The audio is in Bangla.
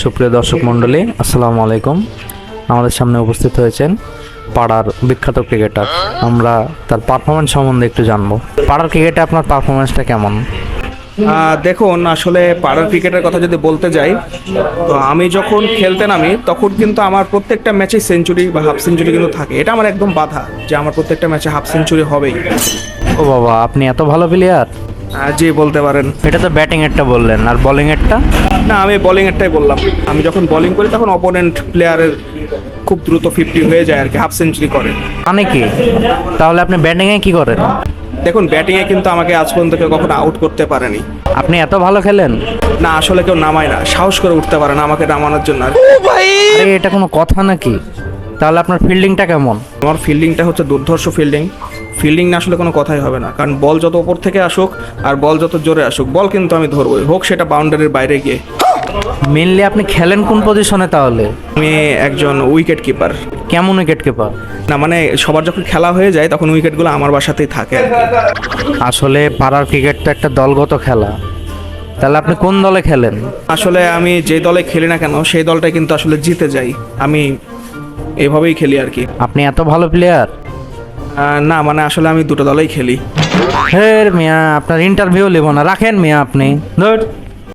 সুপ্রিয় দর্শক মণ্ডলী, আসসালামু আলাইকুম। আমাদের সামনে উপস্থিত হয়েছেন পাড়ার বিখ্যাত ক্রিকেটার। আমরা তার পারফরমেন্স সম্বন্ধে একটু জানবো। পাড়ার ক্রিকেটে আপনার পারফরমেন্সটা কেমন? দেখুন, আসলে পাড়ার ক্রিকেটের কথা যদি বলতে যাই, তো আমি যখন খেলতে নামি তখন কিন্তু আমার প্রত্যেকটা ম্যাচে সেঞ্চুরি বা হাফ সেঞ্চুরি কিন্তু থাকে। এটা আমার একদম বাধা যে আমার প্রত্যেকটা ম্যাচে হাফ সেঞ্চুরি হবেই। ও বাবা, আপনি এত ভালো প্লেয়ার! জি, বলতে পারেন। এটা তো ব্যাটিং এরটা বললেন, আর বোলিং এরটা? না, আমি বোলিং এরটাই বললাম। আমি যখন বোলিং করি তখন অপোনেন্ট প্লেয়ারের খুব দ্রুত 50 হয়ে যায় আর কি, হাফ সেঞ্চুরি করে। মানে কি? তাহলে আপনি ব্যাটিংয়ে কি করেন? দেখুন, ব্যাটিংয়ে কিন্তু আমাকে আজ পর্যন্ত কেউ কখনো আউট করতে পারেনি। আপনি এত ভালো খেলেন? না, আসলে কেউ নামায় না, সাহস করে উঠতে পারে না আমাকে নামানোর জন্য আর কি। আরে এটা কোনো কথা নাকি? তাহলে আপনার ফিল্ডিংটা কেমন? আমার ফিল্ডিংটা হচ্ছে দুর্ধর্ষ ফিল্ডিং। ফিল্ডিং না আসলে কোনো কথাই হবে না, কারণ বল যত উপর থেকে আসুক আর বল যত জোরে আসুক, বল কিন্তু আমি ধরবই, হোক সেটা বাউন্ডারির বাইরে গিয়ে। মেনলি আপনি খেলেন কোন পজিশনে তাহলে? আমি একজন উইকেট কিপার। কেমন উইকেট কিপার? না মানে, সবার যখন খেলা হয়ে যায় তখন উইকেটগুলো আমার বাসাতেই থাকে আর কি। আসলে পাড়ার ক্রিকেট তো একটা দলগত খেলা। তাহলে আপনি কোন দলে খেলেন? আসলে আমি যে দলে খেলি না কেন সেই দলটা কিন্তু আসলে জিতে যাই। আমি এভাবেই খেলি আর কি। আপনি এত ভালো প্লেয়ার? না মানে, আসলে আমি দুটো দলেই খেলি। মিয়া, আপনার ইন্টারভিউ নেব না, রাখেন মিয়া আপনি। ধর।